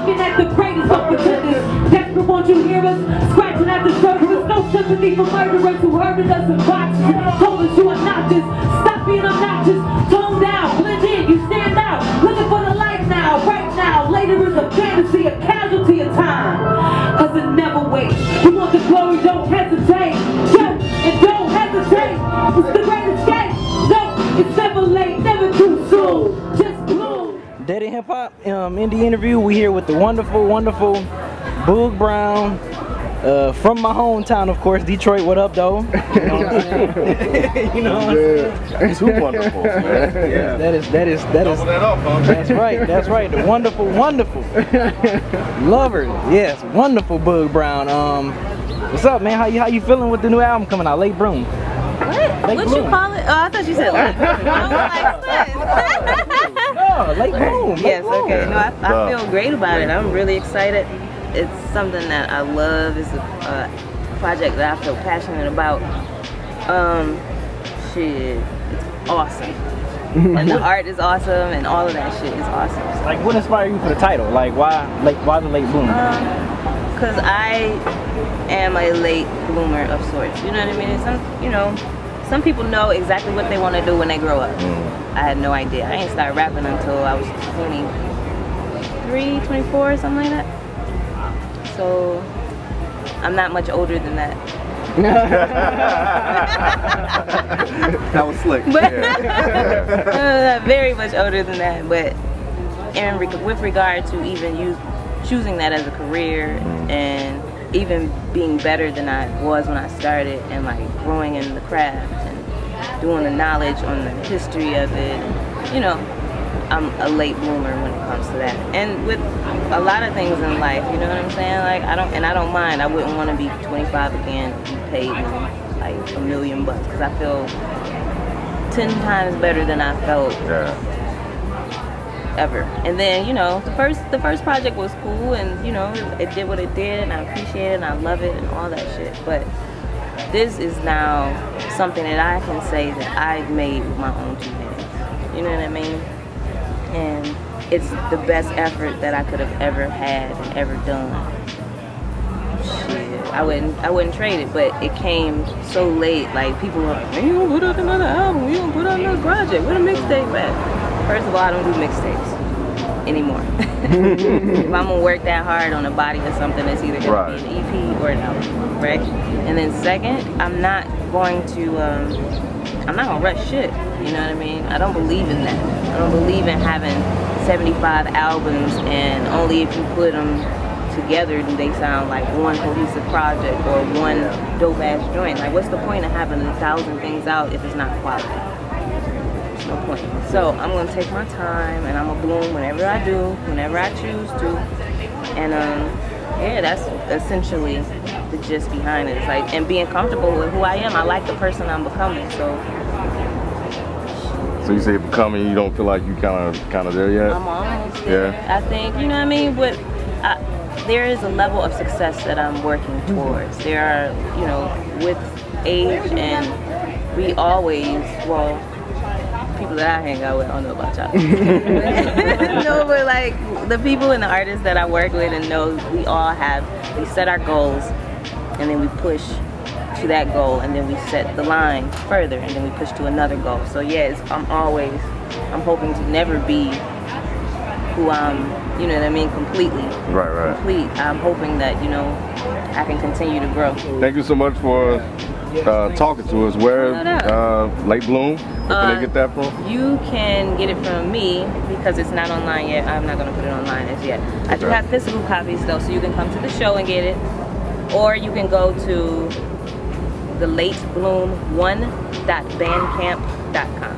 looking at the greatest of pretenders. Desperate, won't you hear us? Scratching at the surface. No sympathy for murderers who hurted us in boxes. Told us you are not just. Stop being obnoxious. Tone down, blend in, you stand out. Looking for the light now, right now. Later is a fantasy, a casualty of time. Cause it never waits. You want the glory, don't hesitate. Yo, and don't hesitate. It's the great escape. No, it's never late, never too soon. Just bloom. Dead in Hip Hop indie interview. We here with the wonderful, wonderful Boog Brown. From my hometown, of course, Detroit. What up, though? You know what I'm saying? You know what I'm saying? Too wonderful, man. Yeah. That is. Double that up, huh? That's right. That's right. The wonderful, wonderful lover. Yes, wonderful Boog Brown. What's up, man? How you feeling with the new album coming out? Late Bloom. What? What'd you call it? Oh, I thought you said late bloom. I was like, no, Late Bloom. Yes, okay. No, I feel great about it. I'm really excited. It's something that I love. It's a project that I feel passionate about. Shit, it's awesome. And the art is awesome, and all of that shit is awesome. Like, what inspired you for the title? Like, why the Late Bloom? Because I am a late bloomer of sorts. You know what I mean? Some people know exactly what they want to do when they grow up. I had no idea. I ain't started rapping until I was 23, 24, something like that. So I'm not much older than that. That was slick. But very much older than that. But with regard to even choosing that as a career and even being better than I was when I started, and like growing in the craft and doing the knowledge on the history of it, you know, I'm a late bloomer when it comes to that. And with a lot of things in life, you know what I'm saying? Like I don't mind. I wouldn't want to be 25 again and be paid like $1 million because I feel 10 times better than I felt ever. And then, you know, the first project was cool, and you know, it did what it did, and I appreciate it and I love it and all that shit. But this is now something that I can say that I made with my own 2 hands. You know what I mean? And it's the best effort that I could have ever had and ever done. Shit, I wouldn't trade it, but it came so late. Like people were like, "Man, you gonna put out another album? You gonna put out another project? Where the mixtape at?" First of all, I don't do mixtapes anymore. If I'm gonna work that hard on a body or something, it's either gonna be an EP or an album, right? And then second, I'm not going to rush shit. You know what I mean? I don't believe in that. I don't believe in having 75 albums and only if you put them together do they sound like one cohesive project or one dope ass joint. Like, what's the point of having 1,000 things out if it's not quality? There's no point. So I'm gonna take my time and I'm gonna bloom whenever I do, whenever I choose to. And yeah, that's essentially the gist behind it. It's like, and being comfortable with who I am. I like the person I'm becoming. So you say becoming, you don't feel like you kind of there yet? I'm almost there. I think, you know what I mean? But there is a level of success that I'm working towards. There are, you know, with age, and we always, well, people that I hang out with, I don't know about y'all. No, but like the people and the artists that I work with and know, we set our goals and then we push to that goal, and then we set the line further, and then we push to another goal. So yes, I'm hoping to never be who I'm, you know what I mean, completely. Right. Complete. I'm hoping that, you know, I can continue to grow. Thank you so much for talking to us. Where Late Bloom? Where can they get that from? You can get it from me because it's not online yet. I'm not gonna put it online as yet. I do have physical copies though, so you can come to the show and get it, or you can go to thelateBloom1.bandcamp.com.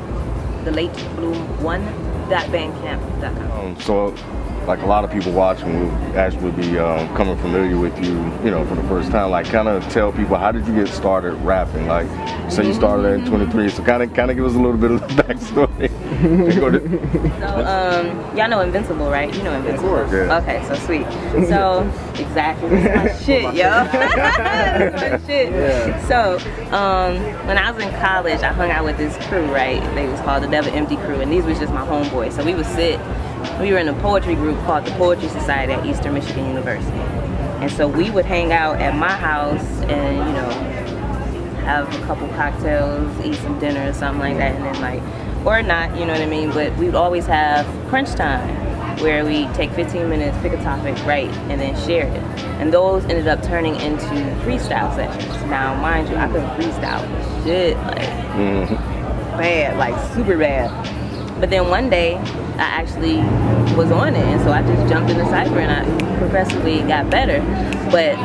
thelateBloom1.bandcamp.com. So, like a lot of people watching will actually be coming familiar with you, you know, for the first time. Like, kind of tell people, how did you get started rapping? Like, so you started at 23. So kind of give us a little bit of the backstory. So, y'all know Invincible, right? You know Invincible. Of course, yeah. Okay, so sweet. So, exactly. This is my shit, yo. This is my shit. Yeah. So, when I was in college, I hung out with this crew, right? They was called the Never Empty Crew, and these was just my homeboys. So we would sit we were in a poetry group called the Poetry Society at Eastern Michigan University. And so we would hang out at my house and, you know, have a couple cocktails, eat some dinner or something like that, and then like, or not, you know what I mean? But we would always have crunch time where we take 15 minutes, pick a topic, write, and then share it. And those ended up turning into freestyle sessions. Now, mind you, I couldn't freestyle shit, like bad, like super bad. But then one day, I actually was on it, and so I just jumped in the cypher and I progressively got better. But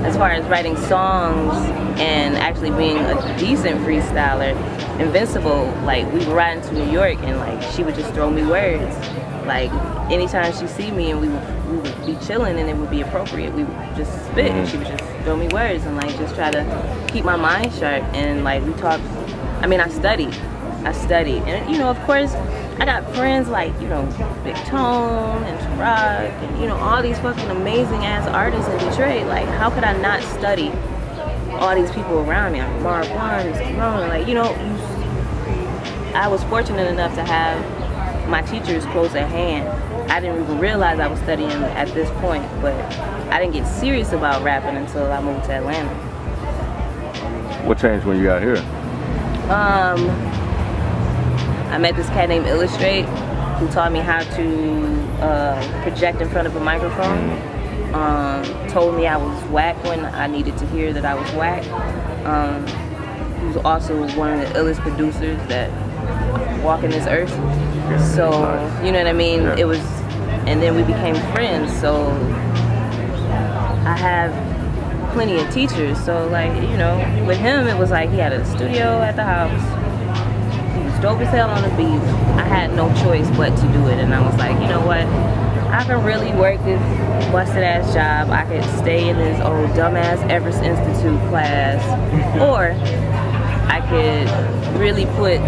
as far as writing songs and actually being a decent freestyler, Invincible, like we would ride into New York and like she would just throw me words. Like anytime she see me and we would be chilling and it would be appropriate, we would just spit and she would just throw me words and like just try to keep my mind sharp. And like we talked, I mean I studied, and you know, of course I got friends like, you know, Big Tone and Rock and, you know, all these fucking amazing ass artists in Detroit. Like, how could I not study all these people around me? I mean, Marv One, Corona, like, you know, I was fortunate enough to have my teachers close at hand. I didn't even realize I was studying at this point, but I didn't get serious about rapping until I moved to Atlanta. What changed when you got here? I met this cat named Illustrate who taught me how to project in front of a microphone. Told me I was whack when I needed to hear that I was whack. He was also one of the illest producers that walk in this earth. So, you know what I mean? It was, and then we became friends. So I have plenty of teachers. So like, you know, with him, it was like he had a studio at the house. Dope as hell on the beat. I had no choice but to do it, and I was like, you know what? I can really work this busted ass job. I could stay in this old dumbass Everest Institute class, or I could really put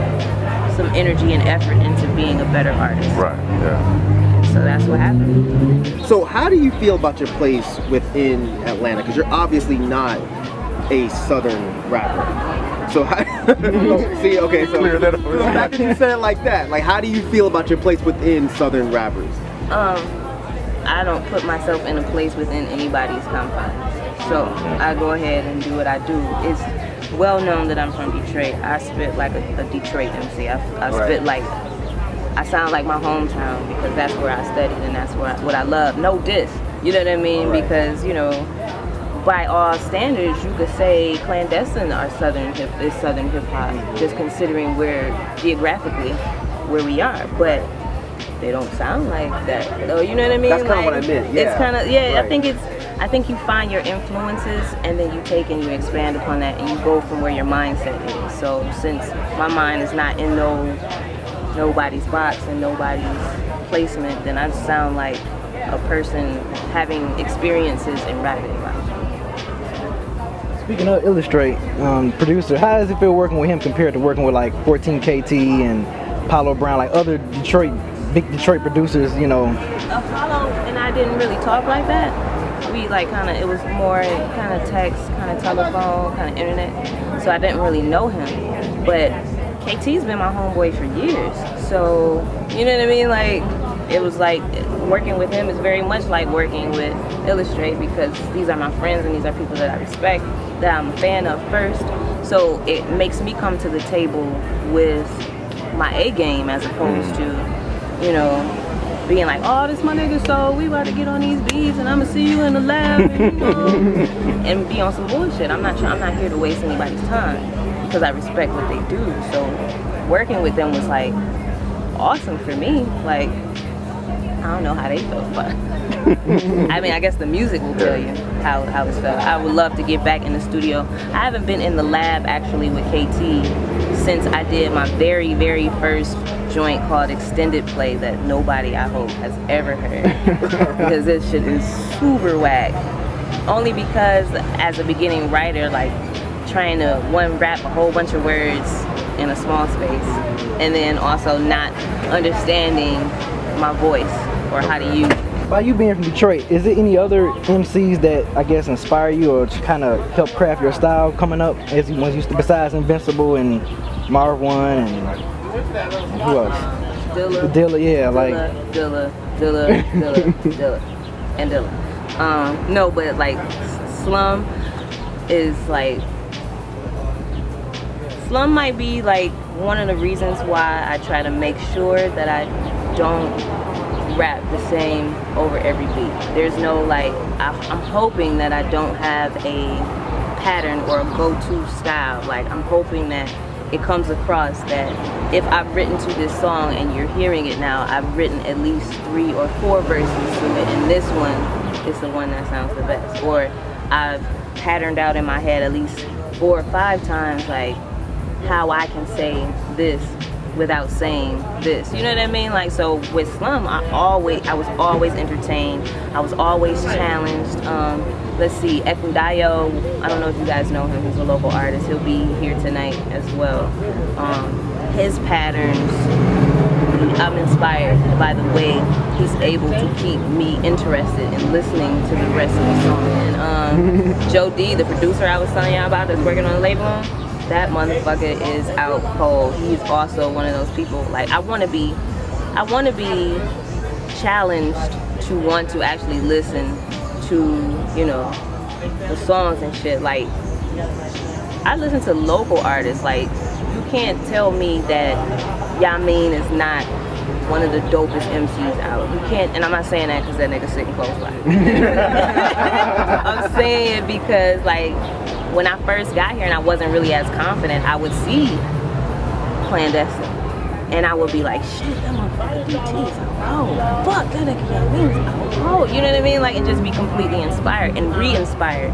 some energy and effort into being a better artist. Right. Yeah. So that's what happened. So how do you feel about your place within Atlanta? Because you're obviously not a Southern rapper. So how, see, okay, so the fact that you said it like that, like how do you feel about your place within Southern rappers? I don't put myself in a place within anybody's confines. So I go ahead and do what I do. It's well known that I'm from Detroit. I spit like a Detroit MC. I spit like, I sound like my hometown because that's where I studied and that's what I love. No diss, you know what I mean? Because, you know, by all standards, you could say Clandestine are Southern hip hop, just considering where geographically where we are, but they don't sound like that. So, you know what I mean? That's kind of what I meant. Yeah. It's kind of right. I think you find your influences and then you take and you expand upon that and you go from where your mindset is. So since my mind is not in nobody's box and nobody's placement, then I sound like a person having experiences in rapping about. Speaking of Illustrate, producer, how does it feel working with him compared to working with like 14KT and Apollo Brown, like other big Detroit producers, you know? Apollo and I didn't really talk like that. We like it was more kind of text, kind of telephone, kind of internet. So I didn't really know him. But KT's been my homeboy for years. So, you know what I mean? Like, it was like working with him is very much like working with Illustrate because these are my friends and these are people that I respect, that I'm a fan of first. So it makes me come to the table with my A game as opposed to, you know, being like, oh, this my nigga, so we about to get on these beats and I'ma see you in the lab and, you know, and be on some bullshit. I'm not here to waste anybody's time because I respect what they do. So working with them was like awesome for me. Like, I don't know how they felt, but I mean, I guess the music will tell you how it felt. I would love to get back in the studio. I haven't been in the lab actually with KT since I did my very, very first joint called Extended Play that nobody, I hope, has ever heard because this shit is super whack. Only because as a beginning writer, like trying to rap a whole bunch of words in a small space and then also not understanding my voice or how to use it. By you being from Detroit, is there any other MCs that I guess inspire you or to kind of help craft your style coming up as you besides Invincible and Marv One and who else? Dilla, yeah, like Dilla, and Dilla. No, but like Slum is like, Slum might be like one of the reasons why I try to make sure that I don't rap the same over every beat. There's no like, I'm hoping that I don't have a pattern or a go-to style. Like I'm hoping that it comes across that if I've written to this song and you're hearing it now, I've written at least 3 or 4 verses to it, and this one is the one that sounds the best. Or I've patterned out in my head at least 4 or 5 times like how I can say this without saying this. You know what I mean? Like, so with Slum, I was always entertained. I was always challenged. Let's see, Ekundayo, I don't know if you guys know him, he's a local artist. He'll be here tonight as well. His patterns, I'm inspired by the way he's able to keep me interested in listening to the rest of the song. And Joe D, the producer I was telling y'all about that's working on the label, that motherfucker is out cold. He's also one of those people, like I wanna be challenged to want to actually listen to, you know, the songs and shit. Like I listen to local artists. Like you can't tell me that Yamin is not one of the dopest MCs out. You can't, and I'm not saying that because that nigga's sitting close by. I'm saying it because like when I first got here and I wasn't really as confident, I would see Clandestine and I would be like, shit, that motherfucker DT is out. Fuck, that nigga Yamin's out. You know what I mean? Like, and just be completely inspired and re-inspired.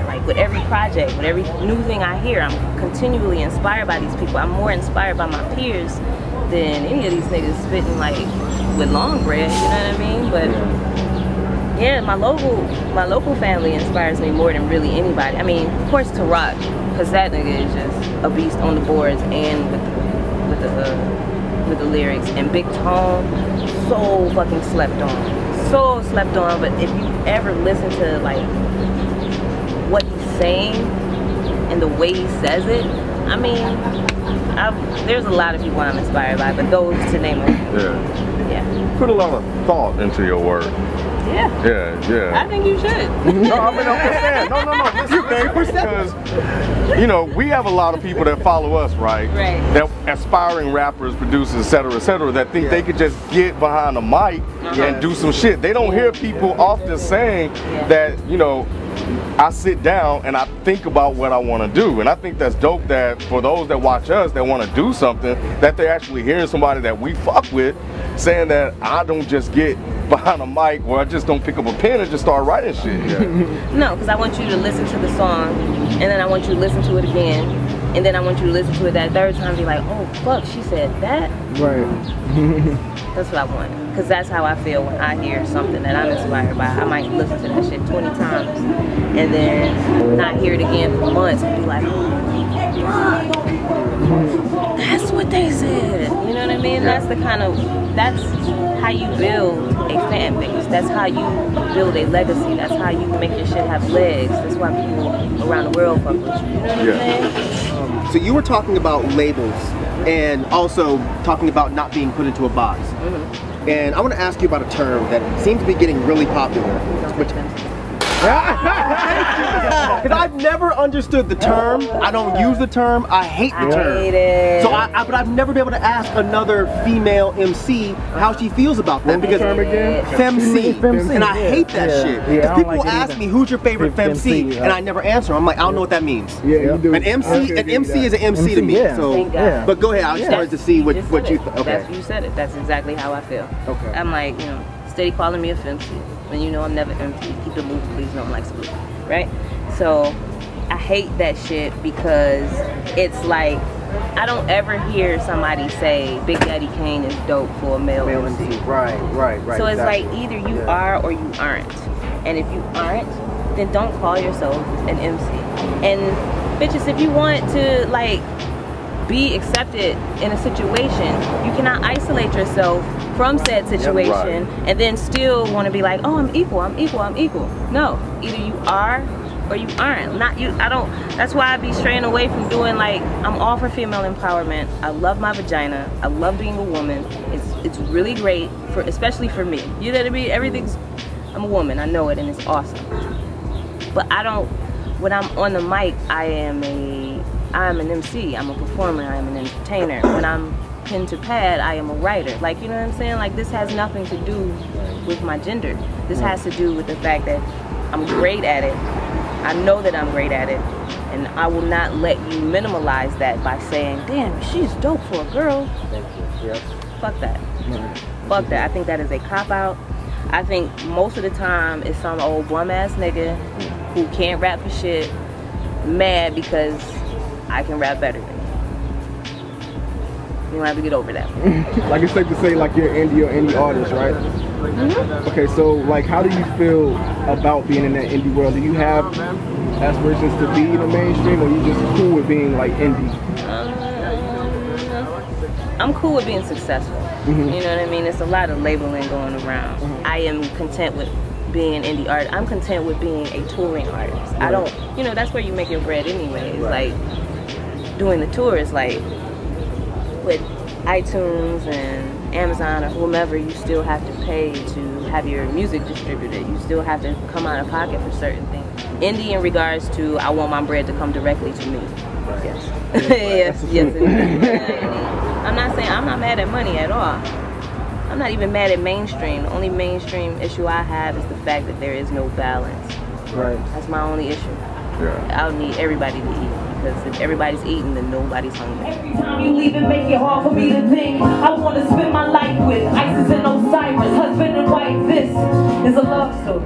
Like with every project, with every new thing I hear, I'm continually inspired by these people. I'm more inspired by my peers than any of these niggas spitting like with long bread, you know what I mean? But yeah, my local family inspires me more than really anybody. I mean, of course Tarak, because that nigga is just a beast on the boards and with the lyrics. And Big Tone, so fucking slept on. But if you ever listen to like what he's saying and the way he says it, I mean, there's a lot of people I'm inspired by, but those to name them. Yeah. Put a lot of thought into your work. Yeah. I think you should. No, I mean, I'm just saying. No. You think? Because, you know, we have a lot of people that follow us, right? Right. That aspiring rappers, producers, et cetera, that think they could just get behind a mic and do some shit. They don't hear people often saying that, you know, I sit down and I think about what I want to do. And I think that's dope that for those that watch us that want to do something, that they're actually hearing somebody that we fuck with saying that I don't just get behind a mic or I just don't pick up a pen and just start writing shit. No, because I want you to listen to the song and then I want you to listen to it again and then I want you to listen to it that third time and be like, oh fuck, she said that? right. That's what I want, because that's how I feel when I hear something that I'm inspired by. I might listen to that shit 20 times and then not hear it again for months and be like, oh, fuck, that's what they said. You know what I mean? That's that's how you build a fan base. That's how you build a legacy. That's how you make your shit have legs. That's why people around the world fuck with you. You know what I'm saying? So you were talking about labels and also talking about not being put into a box. And I want to ask you about a term that seems to be getting really popular. Because I've never understood the term. I don't use the term. I hate the term. Hate it. So but I've never been able to ask another female MC how she feels about that. Because femc, and I hate that shit. Because people ask me, who's your favorite femc? And I never answer. I'm like, I don't know what that means. You do. An MC is an MC to me. So, but go ahead. I just wanted to see what you. Okay. You said it. That's exactly how I feel. Okay. I'm like, you know, steady calling me a femc. And you know I'm never empty. Keep it moving, please. No one likes blue, right? So I hate that shit because it's like I don't ever hear somebody say Big Daddy Kane is dope for a male MC. Right. So it's like either you are or you aren't. And if you aren't, then don't call yourself an MC. And bitches, if you want to like be accepted in a situation, you cannot isolate yourself from said situation and then still want to be like, oh, I'm equal. No, either you are or you aren't. Not you. I don't. That's why I be straying away from doing like, I'm all for female empowerment. I love my vagina. I love being a woman. It's really great for, especially for me. You know what I mean? Everything's. I'm a woman. I know it, and it's awesome. But I don't. When I'm on the mic, I am an MC. I'm a performer. I am an entertainer. When I'm pen to pad, I am a writer. Like, you know what I'm saying? Like, this has nothing to do with my gender. This has to do with the fact that I'm great at it. I know that I'm great at it, and I will not let you minimalize that by saying, damn, she's dope for a girl. Thank you. Yep. Fuck that. Fuck that. I think that is a cop-out. I think most of the time it's some old bum-ass nigga who can't rap for shit, mad because I can rap better than you. You don't have to get over that. Like, it's safe to say, like, you're an indie artist, right? Mm-hmm. Okay, so, like, how do you feel about being in that indie world? Do you have aspirations to be in the mainstream, or you just cool with being, like, indie? I'm cool with being successful. You know what I mean? There's a lot of labeling going around. I am content with being an indie artist. I'm content with being a touring artist. I don't, you know, that's where you make your bread anyways. Like, doing the tours, like, with iTunes and Amazon or whomever, you still have to pay to have your music distributed. You still have to come out of pocket for certain things. Indie in regards to, I want my bread to come directly to me. Yes. Yes. I'm not saying, I'm not mad at money at all. I'm not even mad at mainstream. The only mainstream issue I have is the fact that there is no balance. Right. That's my only issue. Yeah. I'll need everybody to eat, because if everybody's eating, then nobody's hungry. Every time you leave, it make it hard for me to think. I want to spend my life with Isis and Osiris, husband and wife. This is a love story.